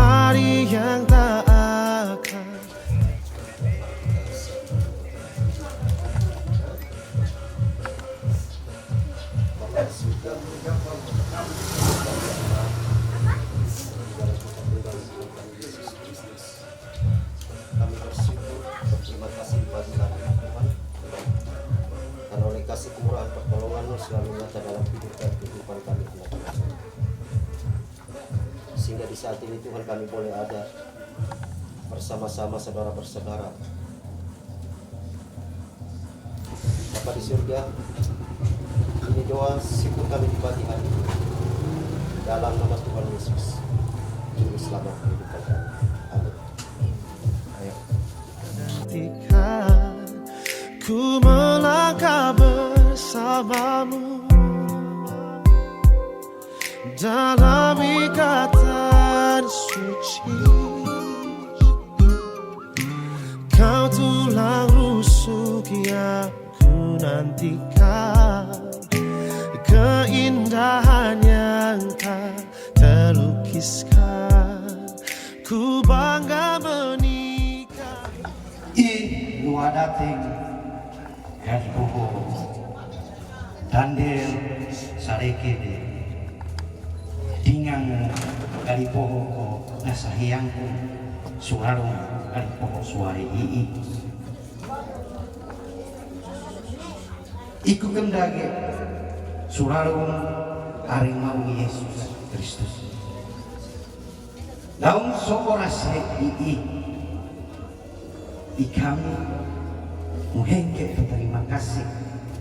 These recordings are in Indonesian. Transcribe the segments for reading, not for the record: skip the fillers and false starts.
hari yang tak akan. Kami bersyukur, berterima kasih bagi kami Tuhan, karena oleh kasih kemurahan pertolongan-Mu selalu nyata dalam hidup dan kehidupan kami Tuhan. Sehingga di saat ini Tuhan kami boleh ada bersama-sama saudara bersaudara. Bapa di surga, ini doa syukur kami di pagi hari ini. Dalam nama Tuhan Yesus, Juru Selamat kehidupan kami. Amin. Ayo. Ketika ku melangkah bersamamu dalam ikatan suci, kau tulang rusuk yang ku nantikan, keindahan yang tak terlukiskan, ku bangga menikah. Dua dating dari buku Dandel Sarekede Dingang dari pohon nasahiyangku Suarong dari pohon suari ii Iku kendage Suarong harimau Yesus Kristus Daun sokorase ii Ikami muhengke terima kasih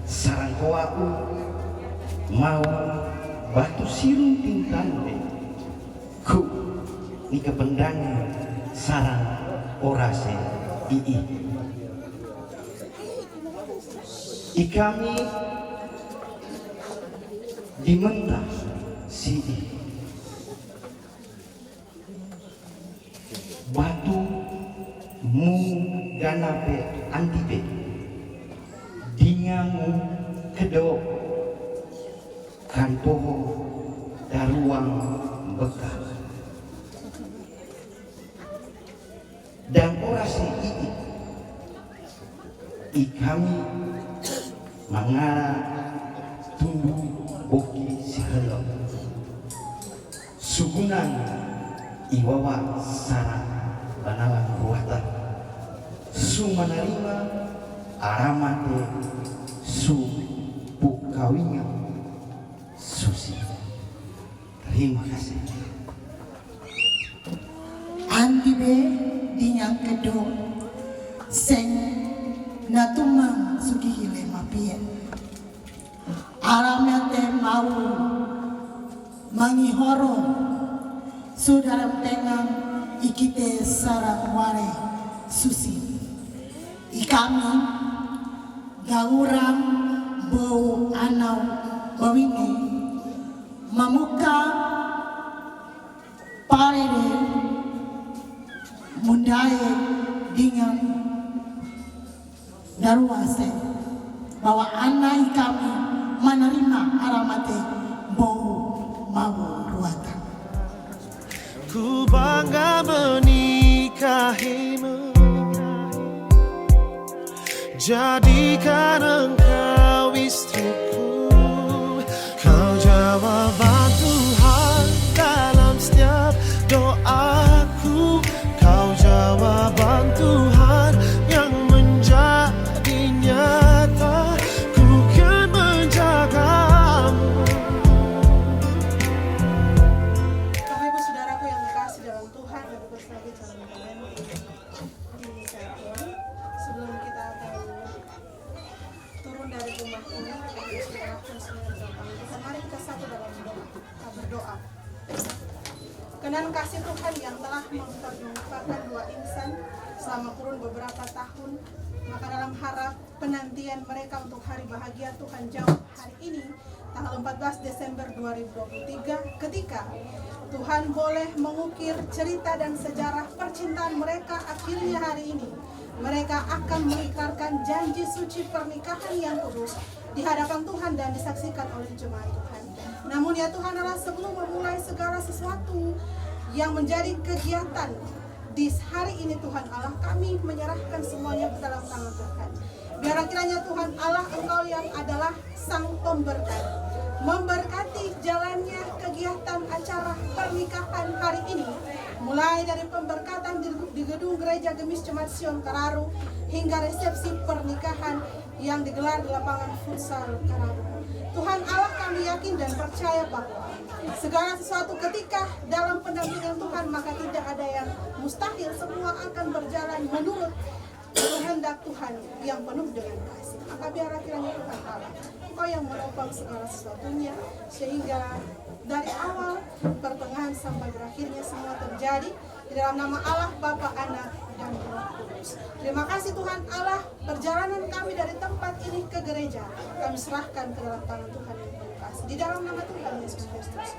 sarang koaku mau batu sirung tintande ku ni kependangan sarang orase ii ikami dimentah si batu mu ganape antipe dingamu kedo kan poho daruang bekah dan orasi ikami mangara tumbuh boki sihelok sugunan iwawa sarang banalan ruatan su menerima aramate su pukawinya susi. Terima kasih. Antibe dinyang kedo seng natumang sugihile mapien aramate mau mangihoro sudaram tengang ikite sarang ware susi ikami gaurang bau anau bawini mamuka parede mundae dengan daruase bahwa anak kami menerima aramate bau mau ruatan. Ku bangga menikahimu, jadikan engkau istriku. Kau jawaban Tuhan dalam setiap doaku. Kau jawaban Tuhan yang menjadi nyata. Ku kan menjagamu. Bapak Ibu Saudaraku yang dikasih dalam Tuhan, dan berbagai calon kalian di Tuhan. Sebelum kita akan turun dari rumah ini, mari kita satu dalam doa. Kita berdoa. Kenan kasih Tuhan yang telah memperjumpakan dua insan selama kurun beberapa tahun, maka dalam harap penantian mereka untuk hari bahagia Tuhan jauh hari ini, tanggal 14 Desember 2023, ketika Tuhan boleh mengukir cerita dan sejarah percintaan mereka akhirnya hari ini. Mereka akan mengikrarkan janji suci pernikahan yang kudus di hadapan Tuhan dan disaksikan oleh jemaat Tuhan. Namun ya Tuhan Allah, sebelum memulai segala sesuatu, yang menjadi kegiatan di hari ini Tuhan Allah, kami menyerahkan semuanya ke dalam tangan Tuhan. Biar kiranya Tuhan Allah, Engkau yang adalah Sang Pemberkat, memberkati jalannya kegiatan acara pernikahan hari ini, mulai dari pemberkatan di gedung Gereja Gemis Jemaat Sion Kararu hingga resepsi pernikahan yang digelar di lapangan futsal Kararu. Tuhan Allah, kami yakin dan percaya bahwa segala sesuatu ketika dalam pendampingan Tuhan, maka tidak ada yang mustahil. Semua akan berjalan menurut kehendak Tuhan yang penuh dengan kasih. Maka biarlah kiranya Tuhan Allah, Engkau yang menopang segala sesuatunya, sehingga dari awal, pertengahan sampai berakhirnya semua terjadi di dalam nama Allah, Bapa, Anak, dan Roh Kudus. Terima kasih Tuhan Allah, perjalanan kami dari tempat ini ke gereja, kami serahkan ke dalam tangan Tuhan yang penuh kasih. Di dalam nama Tuhan Yesus Kristus.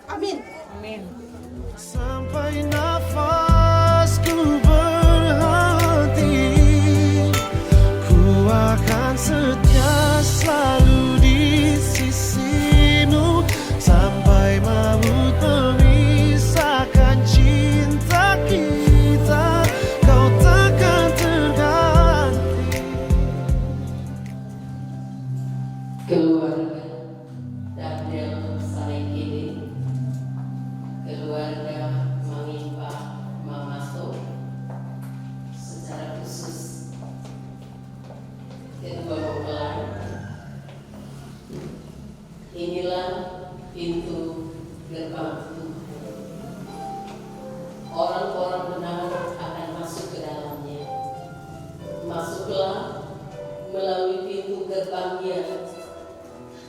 Amin. Amin. Sampai nafasku berhenti, ku akan setia selalu di sisimu, sampai maut memisahkan cinta kita, kau takkan terganti. Keluarga Daniel Sarekini, keluarga Mangimpa Mamato, secara khusus Ketua Mempelai, inilah pintu gerbang Tuhan. Orang-orang benar akan masuk ke dalamnya. Masuklah melalui pintu gerbangnya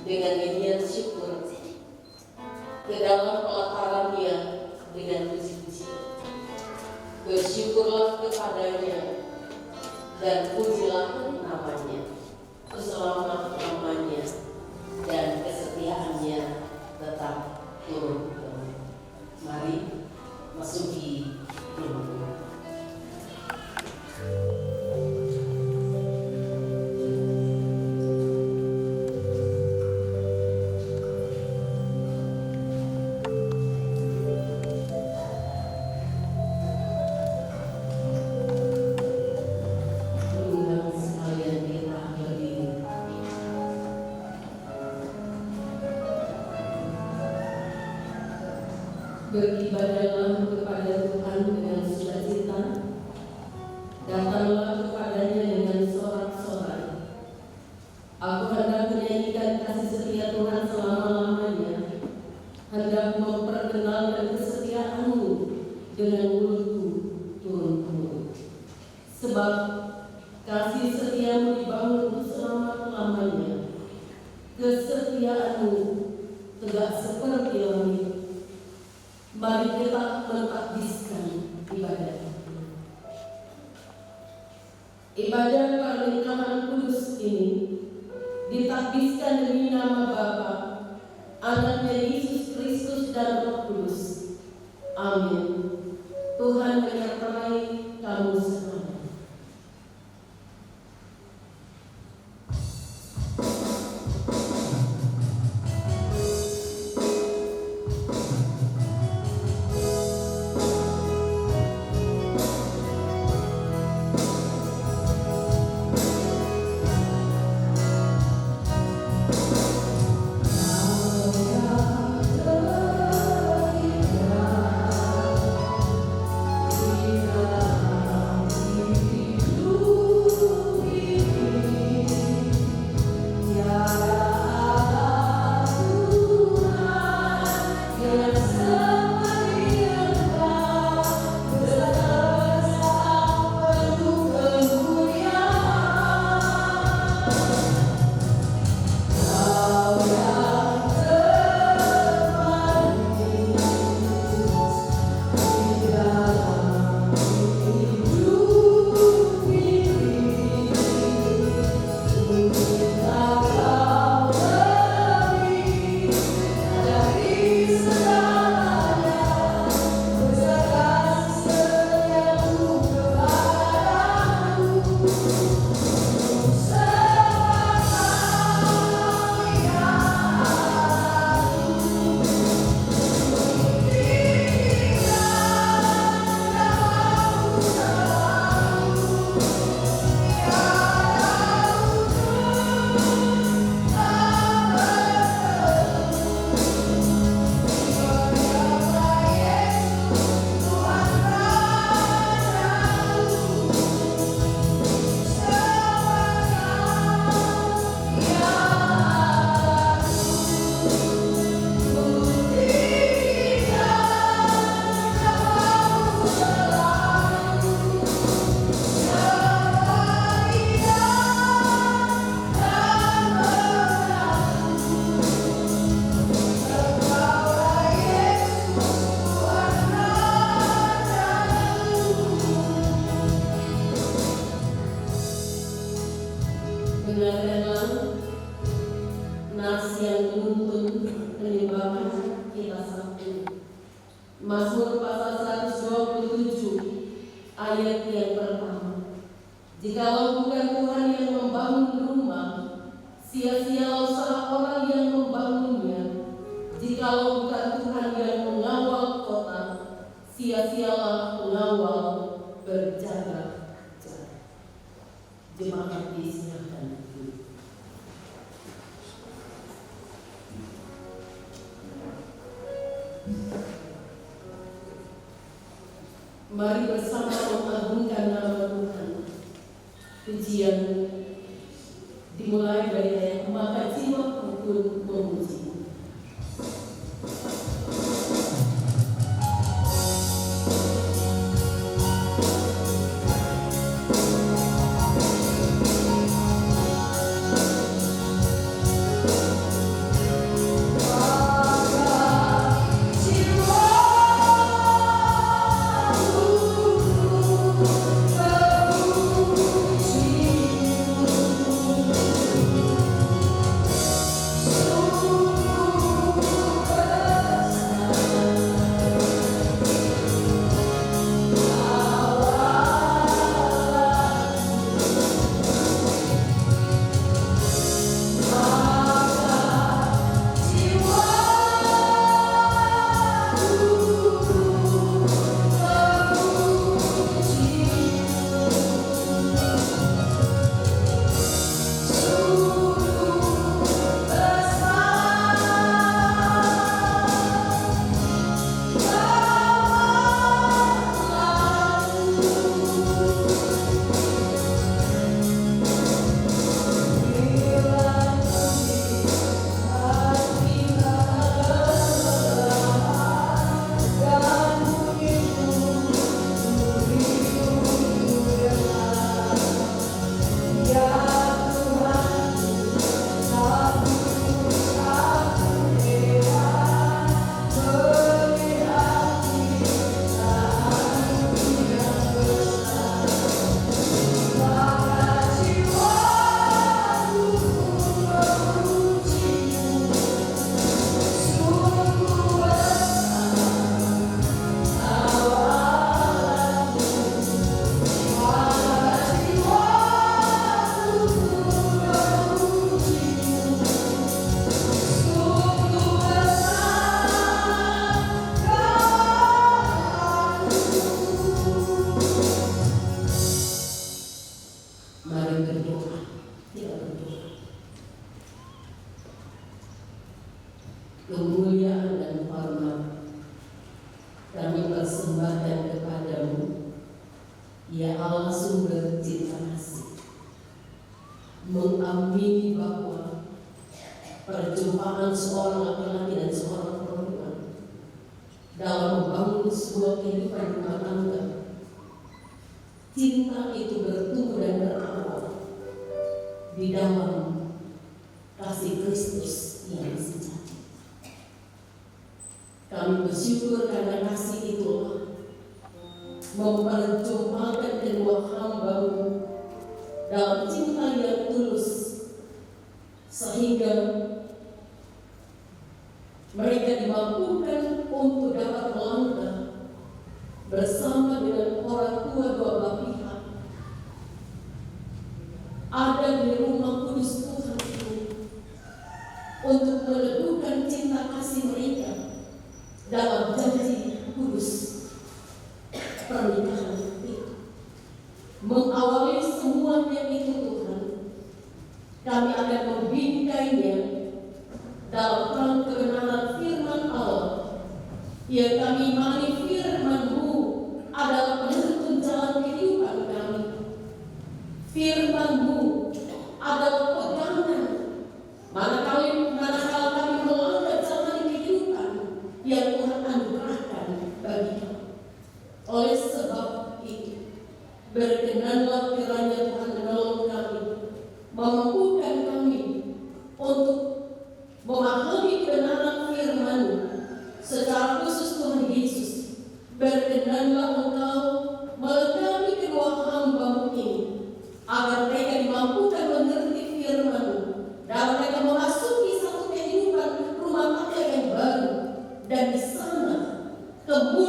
dengan nyanyian syukur, ke dalam pelatarannya dengan puji-pujian. Bersyukurlah kepadanya dan pujilah namanya, selama-lamanya, dan kesetiaannya tetap turun-temurun. Mari masuki pintu. Undang sekalian kita berdiri. Beribadahlah kepada Tuhan dengan sukacita, datanglah kepadanya dengan sorak-sorai. Aku hendak menyanyikan kasih setia Tuhan selama-lamanya, hendak memperkenalkan kesetiaanmu dengan mulutku turun-temurun. Sebab kasih setiamu dibangun selama-lamanya, kesetiaanmu tegak seperti langit. Mari kita mentakbiskan ibadah. Ibadah pernikahan kudus ini ditakbiskan demi nama Bapa, Anaknya Yesus Kristus dan Roh Kudus. Amin. Tuhan menyertai kamu semua. Kita Mazmur pasal 127 ayat yang pertama. Jikalau bukan Tuhan yang membangun rumah, sia-sialah usaha orang yang membangunnya. Jikalau bukan Tuhan yang mengawal kota, sia-sialah pengawal berjaga-jaga. Jemaat disilakan. Mari bersama mengagungkan nama Tuhan. Pujian dimulai dari ayat maka jiwa pun memuji. Kemuliaan dan hormat kami persembahkan kepadamu, ya Allah sumber cinta kasih. Mengamini bahwa perjumpaan seorang laki-laki dan seorang perempuan dalam membangun sebuah kehidupan rumah tangga, cinta itu bertumbuh dan berawal di dalam kasih Kristus yang sejati. Kami bersyukur karena kasih itulah memperjumpakan kedua hamba-Mu dalam cinta yang tulus, sehingga mereka dimampukan untuk dapat melangkah bersama dengan orang tua dua belah pihak ada di rumah kudus Tuhan ini untuk meneguhkan cinta kasih mereka dalam janji kudus pernikahan itu. Mengawali semuanya itu Tuhan, kami akan membingkainya dalam terang kebenaran firman Allah yang kami imani firman-Mu adalah penuntun jalan kehidupan kami. Firman-Mu adalah pegangan manakala kami melangkah jalan kehidupan yang Tuhan anugerahkan bagi kami. Oleh sebab itu, berkenanlah kiranya Tuhan menolong kami, memampukan kami untuk memahami kebenaran firman-Mu, secara khusus Tuhan Yesus. Berkenanlah Engkau melengkapi kedua hamba-Mu ini, agar mereka dimampukan mengerti firman-Mu dan mereka memasuki satu kehidupan rumah tangga yang baru, dan di sana kemuliaan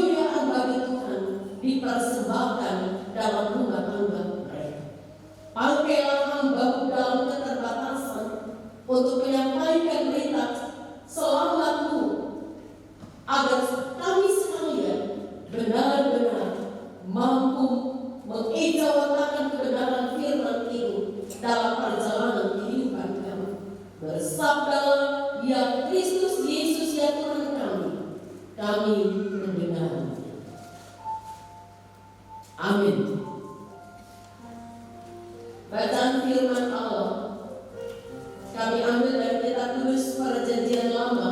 dalam rumah tangga mereka. Pakailah hamba-Mu dalam keterbatasan untuk menyampaikan berita selamat-Mu, agar kami sekalian benar-benar mampu mengejawantahkan kebenaran firman itu dalam perjalanan kehidupan kami. Bersabdalah, ya Kristus Yesus ya Tuhan kami mendengar. Amin. Bacaan firman Allah kami ambil dari kitab Tulis Perjanjian Lama,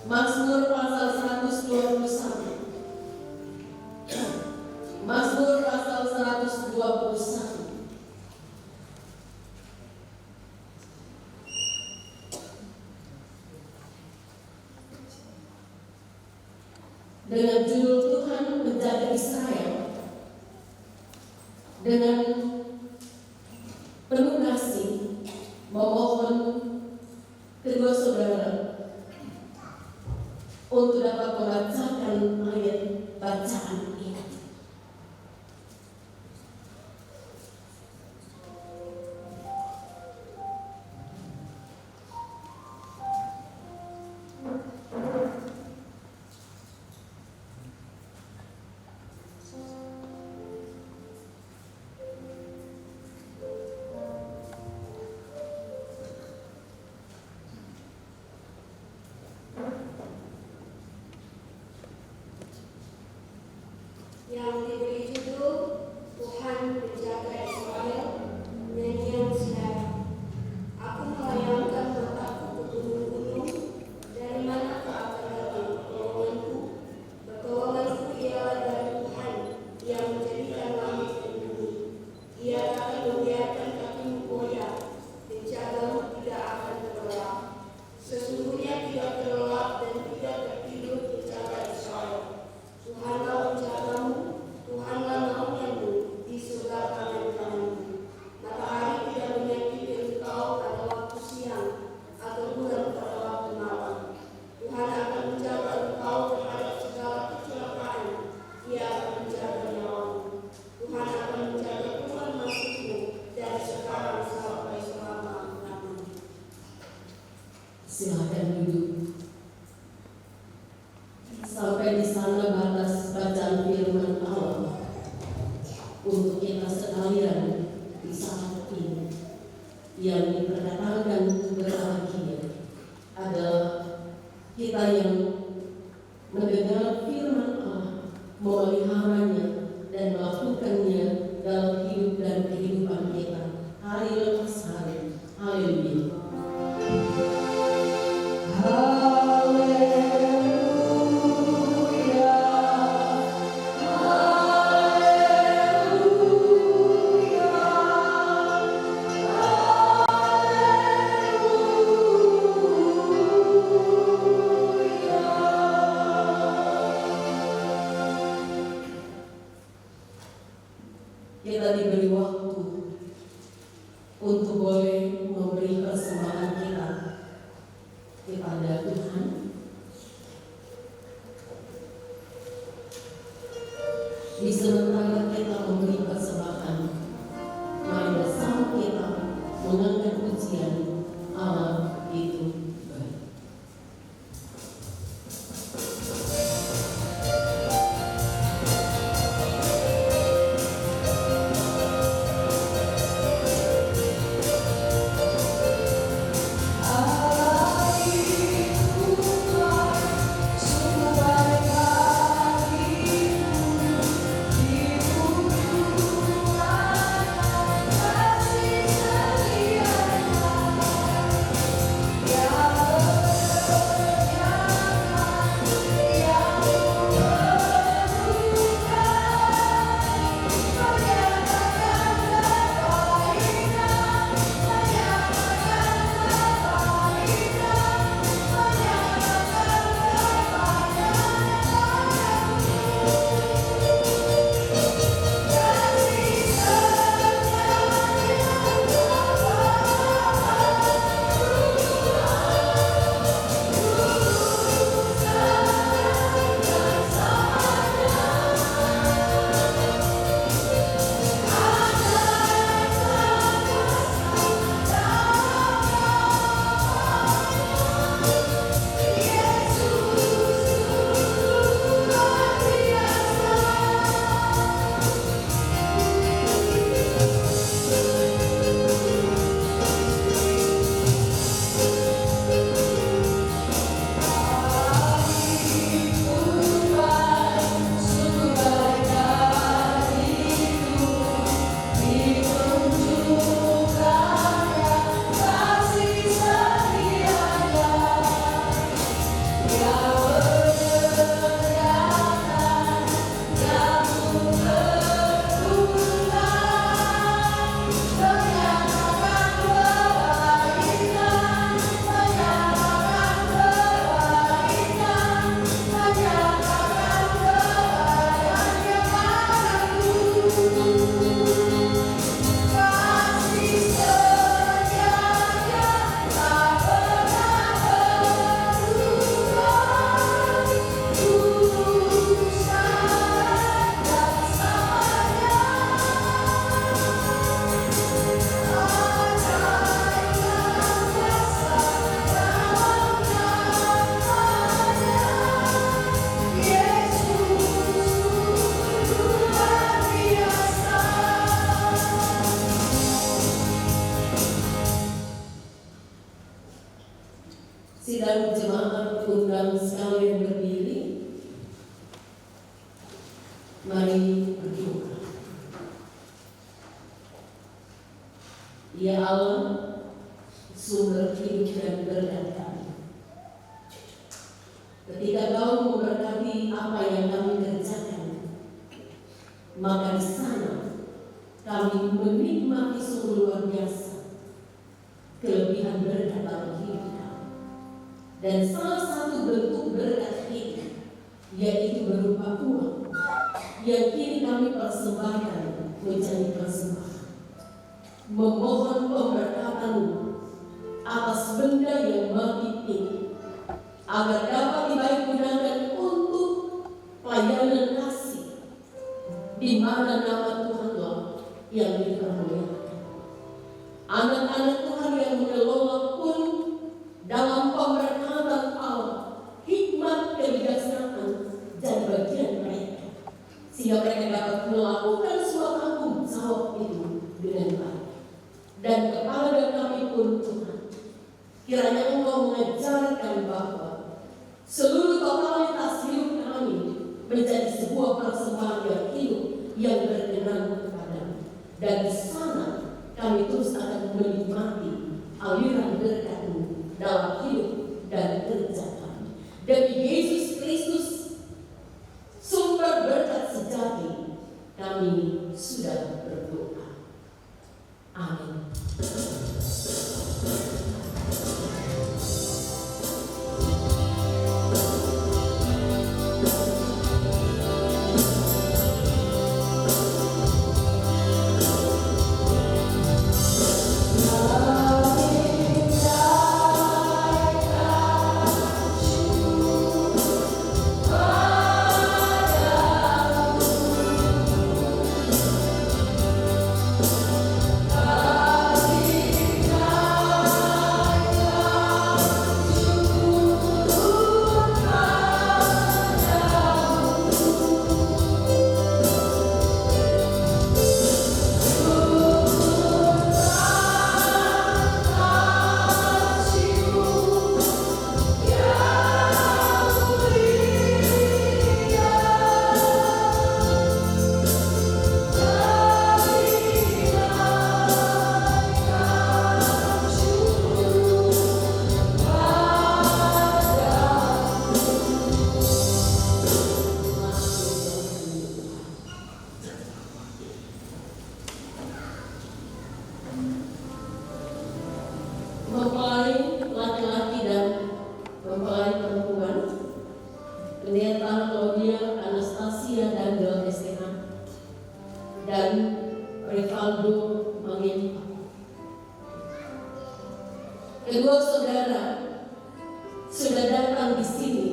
Mazmur pasal 121. Mazmur pasal 121. Dengan judul Tuhan menjaga Israel, dengan penuh kasih memohon kedua saudara untuk dapat membacakan ayat bacaan ini. Yang diberi judul Tuhan menjaga Israel, nyanyian saudara. Aku melayangkan mataku ke gunung-gunung, dari mana akan datang pertolonganku? Pertolonganku ialah dari Tuhan yang menjadikan langit dan bumi. Ia akan membiarkan kakimu goyah, penjagamu tidak akan terlelap. Sesungguhnya tidak terlelap dan tidak tertidur penjaga Israel. Tuhanlah penjagamu, Tuhanlah naunganmu di segala tangan-tanganmu. Matahari tidak menyakiti engkau pada waktu siang, atau bulan pada waktu malam. Tuhan akan menjaga engkau terhadap segala kecelakaan. Ia akan menjaga nyawamu. Tuhan akan menjaga keluar masukmu dari sekarang sampai selama-lamanya. Silakan duduk. Sampai di sana batas bacaan firman Allah untuk kita sekalian di saat ini. Yang diperkatakan berbahagia adalah kita yang mendengar firman Allah, memeliharanya dan melakukannya dalam hidup dan kehidupan kita hari lepas hari. Haleluya. Kita diberi waktu untuk boleh memberi persembahan kita kepada Tuhan. Di sementara kita memberi persembahan, mari bersama kita mengangkat pujian Allah itu baik. Kasih setia Mari berdoa. Ya Allah, sumber hidup dan berkat kami. Ketika Kau memberkati apa yang kami kerjakan, maka di sana kami menikmati sungguh luar biasa kelebihan berkat dalam hidup kami. Dan salah satu bentuk berkat itu yaitu berupa uang yang kini kami persembahkan menjadi persembahan, memohon pemberkatan-Mu atas benda yang mati agar dapat dibaik-gunakan untuk pelayanan kasih, di mana nama Tuhanlah yang dipermuliakan. Anak-anak Tuhan yang mengelola pun dalam pemberkatan Allah, hikmat kebijaksanaan jadi bagian mereka, sehingga mereka dapat melakukan suatu tanggung jawab itu dengan baik. Dan kepada kami pun Tuhan, kiranya Engkau mengajarkan bahwa seluruh totalitas hidup kami menjadi sebuah persembahan yang hidup yang berkenan kepadamu. Dan di sana kami terus akan menikmati aliran berkat-Mu dalam hidup dan kerja kami. Demi Yesus Kristus, sumber berkat sejati, kami sudah berdoa. Amin. Mempelai laki-laki dan mempelai perempuan, Pendeta Claudia Anastasia dan Del STH dan Rivaldo Mangeni. Kedua saudara sudah datang di sini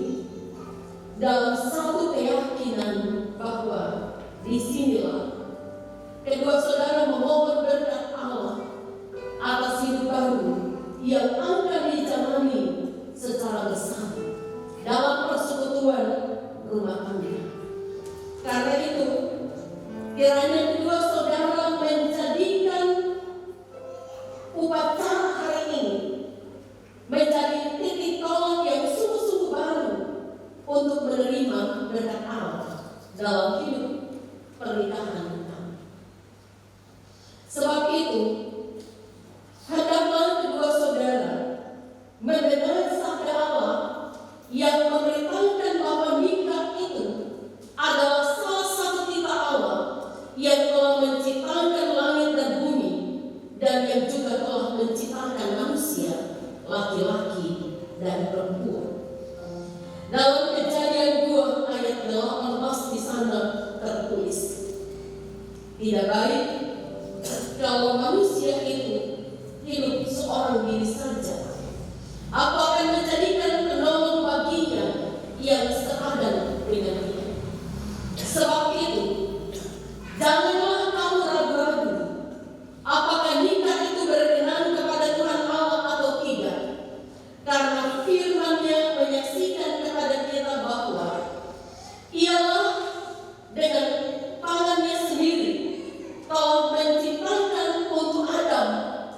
dalam satu keyakinan bahwa disinilah kedua saudara memohon berkat Allah atas hidup baru yang akan dijalani secara bersama dalam persekutuan rumah tangga. Karena itu, kiranya kedua saudara menjadikan upacara hari ini menjadi titik tolak yang sungguh-sungguh baru untuk menerima berkat Allah dalam hidup pernikahan kami. Sebab itu, hendaklah kedua saudara mendengar sabda Allah yang memberitahukan bahwa nikah itu adalah salah satu titah Allah yang telah menciptakan langit dan bumi dan yang juga telah menciptakan manusia, laki-laki dan perempuan. Dalam Kejadian 2 ayat 18 di sana tertulis, tidak baik kalau manusia itu hidup seorang diri saja. Aku akan menjadikan penolong baginya yang sepadan dengan dia. Sebab itu, janganlah kamu ragu-ragu apakah nikah itu berkenan kepada Tuhan Allah atau tidak. Karena firman-Nya menyaksikan kepada kita bahwa Ialah dengan tangan-Nya sendiri telah menciptakan untuk Adam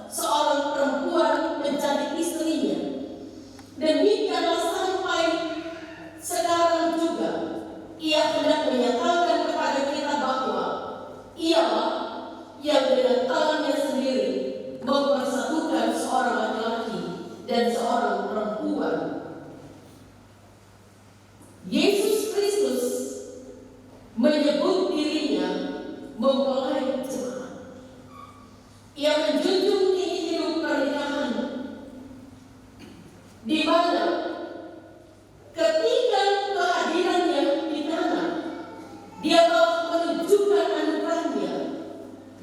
seorang perempuan Dia telah menunjukkan anugerahnya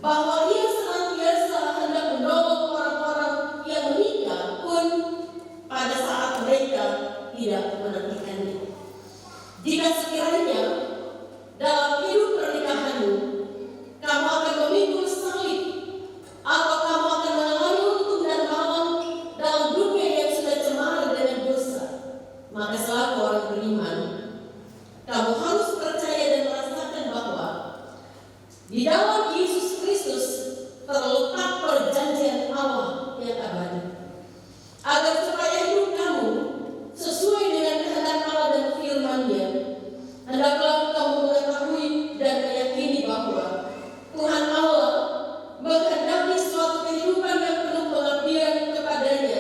bahwa Ia senantiasa hendak menolong orang-orang yang menikah pun pada saat mereka tidak menantikannya. Jika sekiranya dalam hidup pernikahanmu kamu akan memikul salib atau kamu akan mengalami untung dan malam dalam dunia yang sudah cemara dengan dosa, maka selaku orang beriman, kamu harus percaya dan merasakan bahwa di dalam Yesus Kristus terletak perjanjian Allah yang abadi. Agar supaya hidup kamu sesuai dengan kehendak Allah dan firman-Nya, hendaklah kamu mengetahui dan meyakini bahwa Tuhan Allah menghendaki suatu kehidupan yang penuh pengabdian kepadanya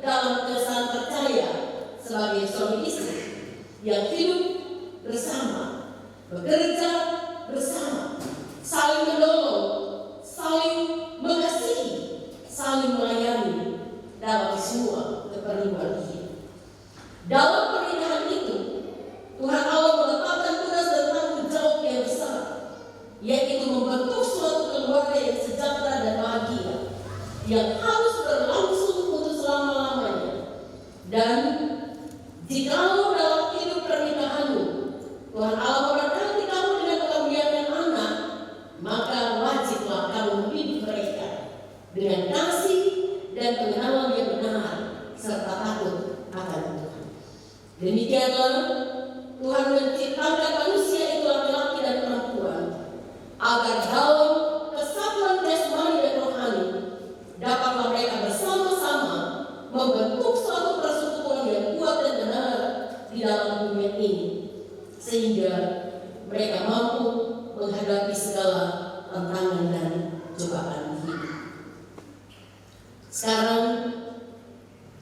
dalam kesan percaya sebagai suami istri yang hidup bersama, bekerja bersama, saling menolong, saling mengasihi, saling melayani dalam semua keperluan hidup. Dalam pernikahan itu, Tuhan Allah meletakkan tugas dan tanggung jawab yang besar, yaitu membentuk suatu keluarga yang sejahtera dan bahagia, yang harus berlangsung untuk selama-lamanya. Dan jikalau dalam hidup pernikahanmu Tuhan Allah memberkati kamu dengan mengaruniakan anak, maka wajiblah kamu mendidik mereka dengan kasih dan pengenalan yang benar serta takut akan Tuhan. Demikianlah Tuhan menciptakan manusia itu laki-laki dan perempuan agar dalam kesatuan jasmani dan rohani dapatlah mereka bersama-sama membentuk suatu persekutuan yang kuat dan benar di dalam dunia ini, sehingga mereka mampu menghadapi segala tantangan dan cobaan hidup. Sekarang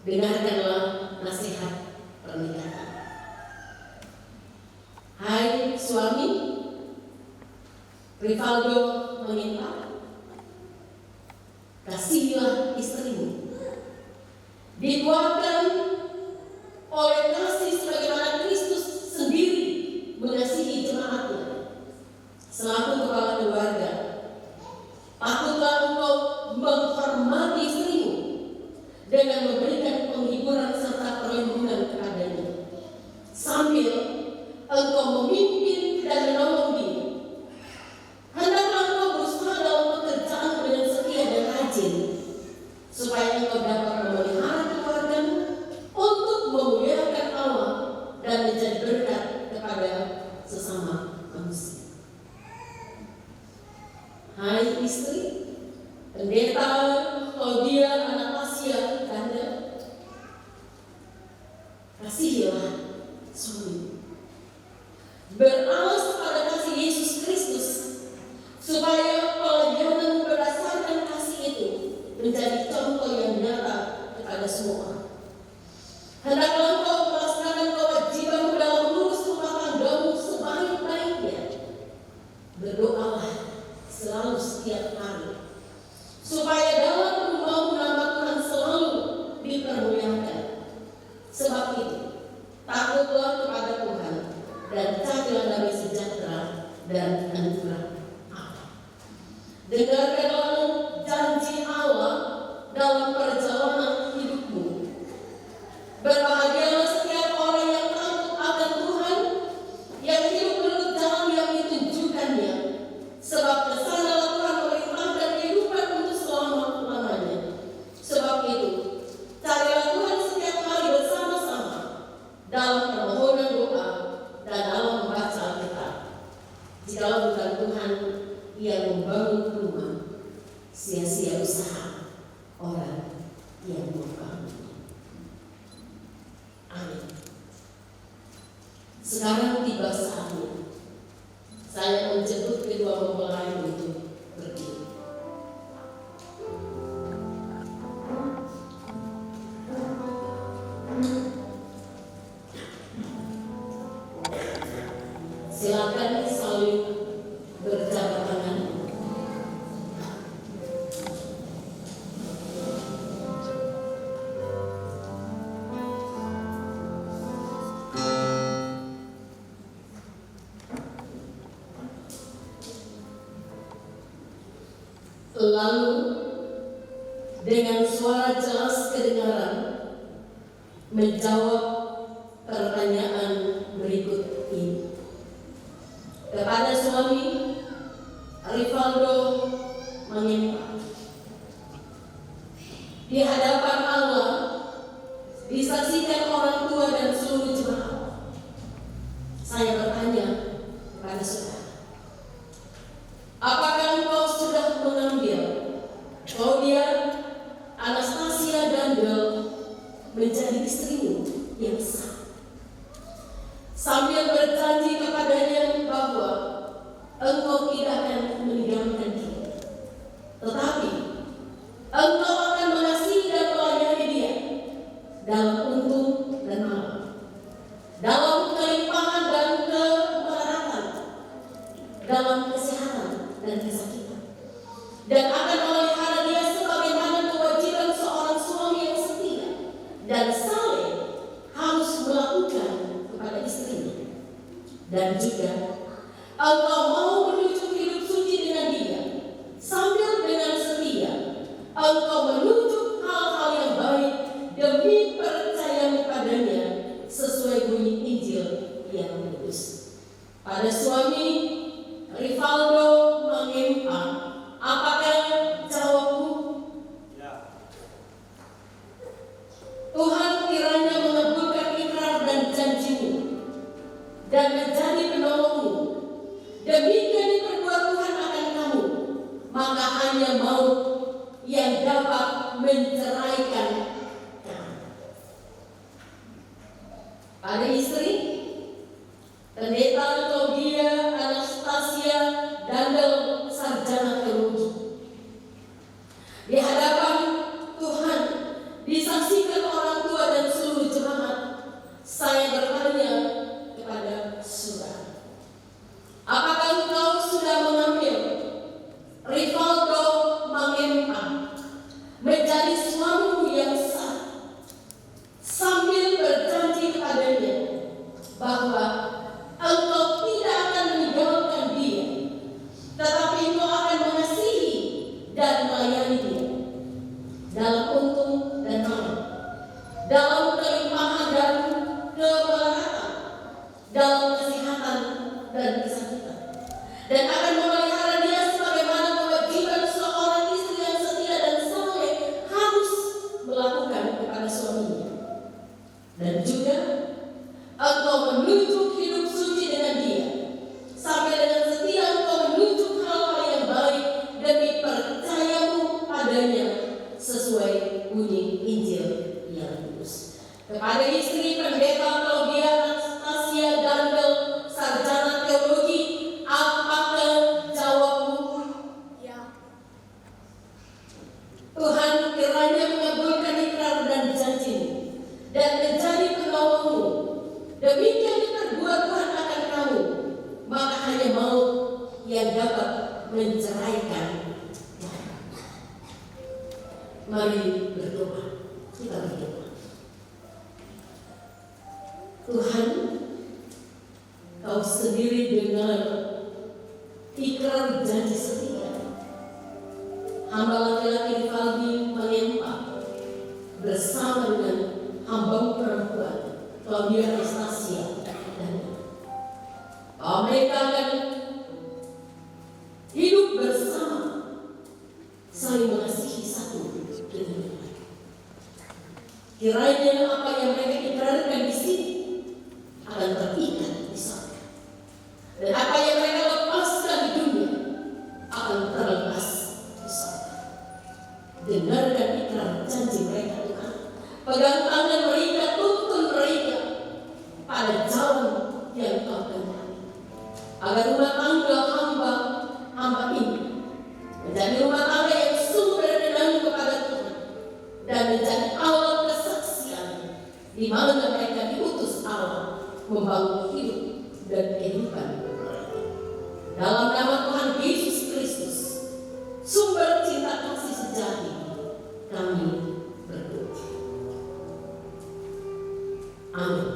dengarkanlah nasihat pernikahan. Hai suami, Rivaldo meminta, kasihilah istrimu, dikuatkan oleh kasih sebagaimana Kristus sendiri mengasihi jemaatnya. Selaku kepala keluarga, patutlah engkau menghormati istrimu dengan memberikan penghiburan serta perlindungan kepadanya, sambil engkau memimpin dan menolong dia. Hendaklah engkau berusaha dalam pekerjaan dengan setia dan rajin, supaya engkau dapat memelihara keluargamu untuk memuliakan Allah dan menjadi berkat kepada sesama manusia. Hai istri, pendeta Claudia Anastasia Ganda, kasihilah suami, beralas pada kasih Yesus Kristus, supaya pelayanan berdasarkan kasih itu menjadi contoh yang nyata kepada semua orang. Hendaklah engkau melaksanakan kewajibanmu dalam mengurus rumah tanggamu sebaik-baiknya. Berdoalah selalu setiap hari, supaya dalam rumahmu nama Tuhan selalu dipermuliakan. Sebab itu, takutlah kepada Tuhan dan carilah damai sejahtera dan anugerah Allah. Dengarkanlah janji Allah dalam perjalanan hidupmu. Berbahagialah setiap orang yang takut akan Tuhan, yang hidup menurut jalan yang ditunjukkannya, sebab kesanalah Tuhan memerintahkan kehidupan untuk selama-lamanya. Sebab itu, carilah Tuhan setiap hari bersama-sama dalam permohonan doa dan dalam membaca Alkitab. Jikalau bukan Tuhan yang membangun rumah, sia-sia usaha orang yang membangun. Amin. Sekarang tiba saatnya saya menjemput kedua mempelai untuk pergi. Silakan saling berjabat tangan. Lalu dengan suara jelas kedengaran menjawab pertanyaan berikut ini. Kepada suami, Rivaldo menyimpang. Di hadapan Allah, disaksikan orang tua dan seluruh jemaat. Saya bertanya kepada saudara, apakah engkau sudah mengambil Claudia Anastasia Dandel menjadi istrimu yang sah, sambil berjanji kepadanya bahwa engkau tidak akan meninggalkan dia, tetapi engkau akan mengasihi dan melayani dia dalam untung dan malam, dalam kelimpahan dan kemelaratan, dalam kesehatan dan kesakitan, dan akan memelihara dia sebagaimana kewajiban seorang suami yang setia dan saleh harus melakukan kepada istrinya. Dan juga engkau mau menuju hidup suci dengan dia, sambil dengan setia engkau menuju hal-hal yang baik demi percaya padanya sesuai bunyi Injil yang kudus. Pada suami, Rivaldo mengimpang. Apakah jawabmu? Ya. Tuhan kiranya mengabulkan ikrar dan janjimu dan menjadi penolongmu. Demikian diperbuat Tuhan akan kamu, maka hanya maut yang dapat menceraikan kamu. Pada istri, Pendeta Claudia Anastasia Dandel, sarjana teologi. Di hadapan Tuhan, disaksikan orang tua dan seluruh jemaat, saya bertanya kepada saudara, apakah engkau sudah mengambil Rivaldo mengimpang menjadi suamimu yang sah, sambil berjanji kepadanya bahwa engkau tidak akan meninggalkan dia, tetapi engkau akan mengasihi dan melayani dia dalam untung dan malam, dalam kelimpahan dan kemelaratan, dalam kesehatan dan kesakitan, dan akan memelihara dia sebagaimana kewajiban seorang istri yang setia dan saleh harus melakukan kepada suaminya. Dan juga engkau menuju hidup suci dengan dia, sampai dengan setia engkau menuju hal-hal yang baik demi percayamu padanya sesuai bunyi Injil yang kudus. Kepada istri Pendeta Claudia Anastasia Dandel, sarjana teologi, apakah jawabmu? Ya. Tuhan kiranya mengabulkan ikrar dan janjimu dan menjadi penolongmu. Demikian diperbuat Tuhan akan kamu, maka hanya maut yang dapat menceraikan. Mari berdoa. Kita berdoa. Tuhan, Kau sendiri dengan ikrar janji setia, hamba laki-laki Rivaldi mengimpang bersama dengan hamba perempuan Claudia Anastasia dan mereka akan hidup bersama, saling mengasihi satu dengan yang lain. Kiranya apa yang mereka ikrarkan di sini akan terikat di sana, dan apa yang mereka lepaskan di dunia akan terlepas di sana. Dengarkan ikrar janji mereka, Tuhan. Pegang tangan mereka, tuntun mereka pada jalan yang Kau kehendaki, agar rumah tangga hamba ini menjadi rumah tangga yang sungguh berkenan kepada Tuhan dan menjadi awal kesaksian di mana mereka diutus Allah membangun hidup dan kehidupan. Dalam nama Tuhan Yesus Kristus, sumber cinta kasih sejati, kami berdoa. Amin.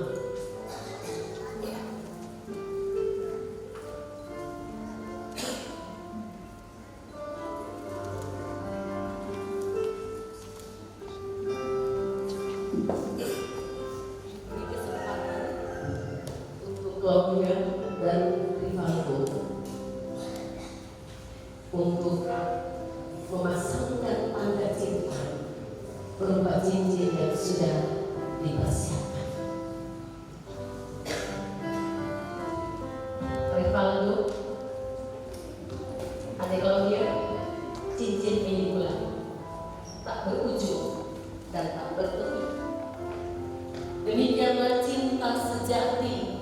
Romeo dan Rivaldo untuk memasangkan tanda cinta berupa cincin yang sudah dipersiapkan. Rivaldo, adik Claudia, cincin ini bulan tak berujung dan tak bertepi. Demikianlah cinta sejati,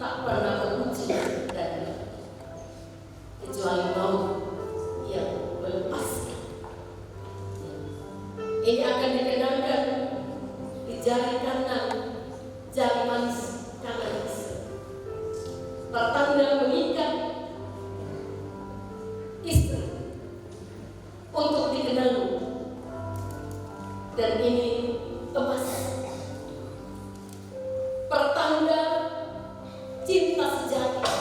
tak pernah berujung dan bertepi, kecuali maut yang melepaskan. Ini akan dikenangkan di jari kanan, jari manis kanan istri, pertanda mengikat istri untuk dikenang, dan ini emas, pertanda cinta sejati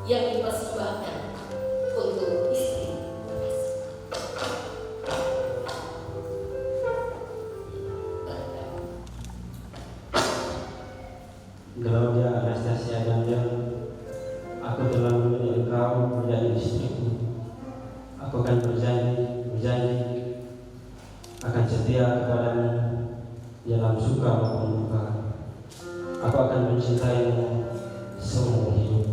yang dipersembahkan untuk istri. Claudia Anastasia Daniel, aku telah memilih engkau menjadi istriku. Aku akan berjanji akan setia kepadamu dalam suka maupun duka. Aku akan mencintaimu seumur hidupku.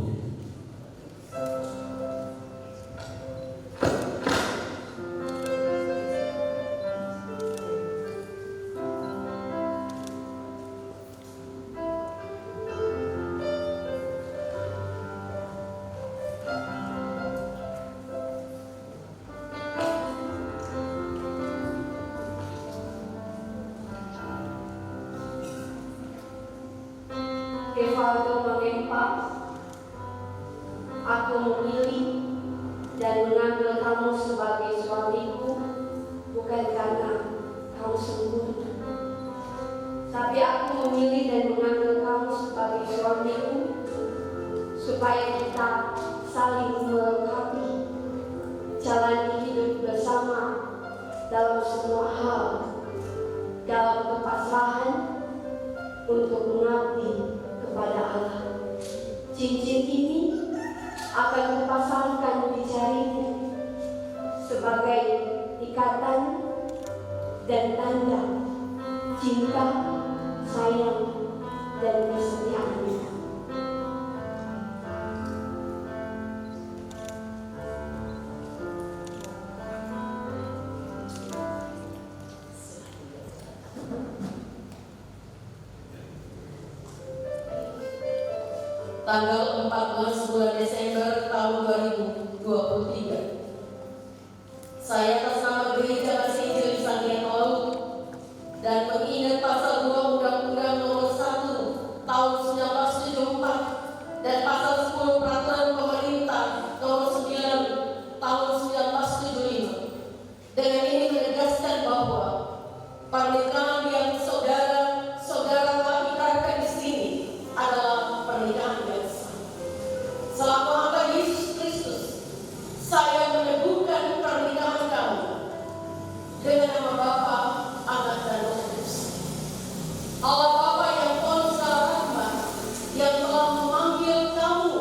Rivaldo mengempak, aku memilih dan mengambil kamu sebagai suamiku bukan karena kamu sempurna, tapi aku memilih dan mengambil kamu sebagai suamiku supaya kita saling melengkapi, jalani hidup bersama dalam semua hal, dalam kepasrahan untuk mengabdi kepada Allah. Cincin ini akan kupasangkan di jarimu sebagai ikatan dan tanda cinta, sayang, dan kesetiaan. Tanggal 14 bulan Desember tahun 2023, saya atas nama Gereja Kasih Injil Sangiang Laut dan mengingat pasal 2 Undang-Undang Nomor 1 Tahun 1974 dan pasal 10 Peraturan Pemerintah Nomor 9 Tahun 1975. Dengan ini menegaskan bahwa pernikahan yang saudara telah ikrarkan di sini adalah pernikahan yang sah. Selama hamba Yesus Kristus, saya meneguhkan pernikahan kamu dengan nama Bapa, Anak, dan Roh Kudus. Allah Bapa yang penuh segala rahmat, yang telah memanggil kamu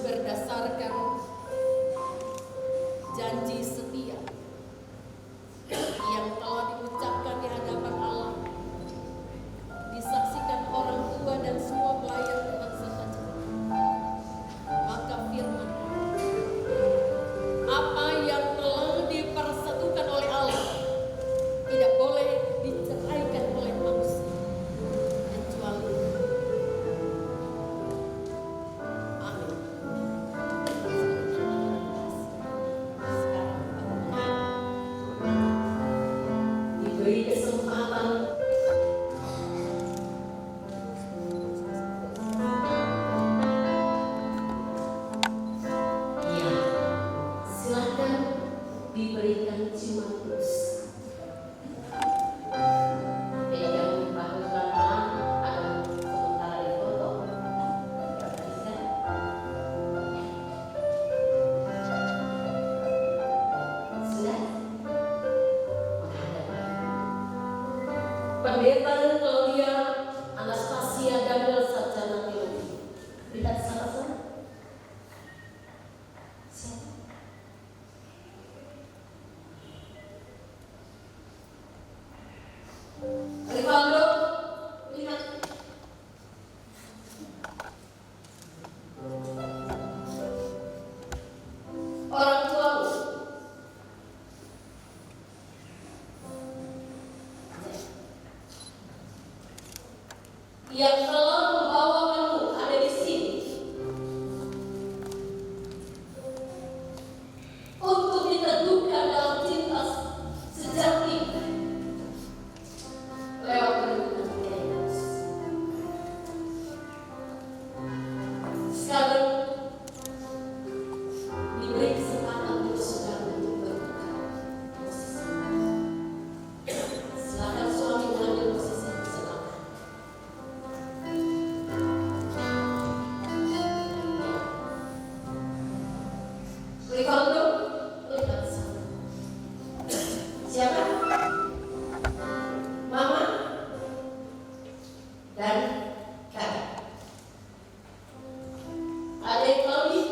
Berdasarkan janji setia yang telah diucapkan di hadapan Allah, disaksikan orang tua dan semua pelayan Tuhan sekalian, maka firman apa yang telah dipersatukan oleh Allah tidak boleh diceraikan oleh manusia kecuali amin. Diberi kesempatan ya, silakan diberikan ciuman terus. Pegang bahu pelan-pelan, ada sementara di foto. Sudah? Pendeta Claudia Anastasia Daniel Sarjana Teologi. Lihat sana-sana. Siapa? Rivaldo, lihat. Orang tuamu. Yang telah membawa kamu ada di sini untuk diteduhkan dalam cinta sejati lewat renungan Yesus. Sekarang diberi kesempatan untuk saudara untuk berbuka. Silakan suami mengambil posisi silakan. Rivaldo, lihat sana. Siapa? Mama dan kakak. Adik Claudi.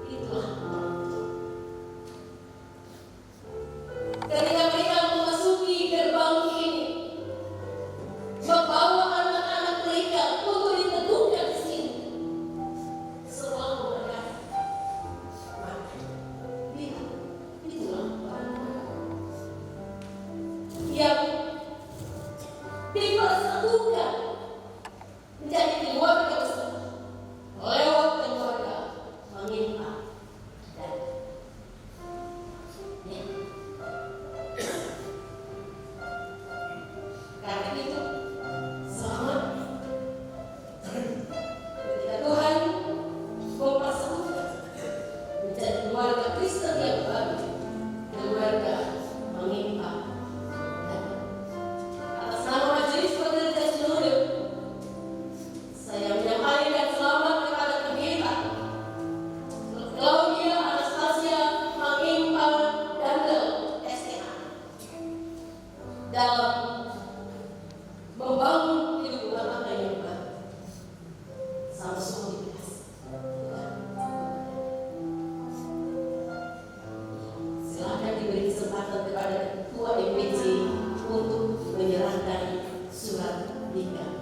Itulah orang tua. Ketika mereka memasuki gerbang ini, membawa anak-anak mereka untuk diteduhkan di sini, selalu berkata, "Maka, lihat, itulah orang tua yang dipersatukan menjadi keluarga besar lewat keluarga mengimpang dan ya. Karena itu selamat ketika Tuhan mempersatukan menjadi keluarga Kristen yang baru, keluarga mengimpang dan atas nama Majelis Pendeta seluruh, saya menyampaikan selamat kepada pendeta Claudia Anastasia Mengimpang Daniel STH dalam membangun hidup rumah tangga yang baru sama suami dikasih Tuhan. Silakan diberi kesempatan kepada Ketua MPC untuk menyerahkan surat nikah.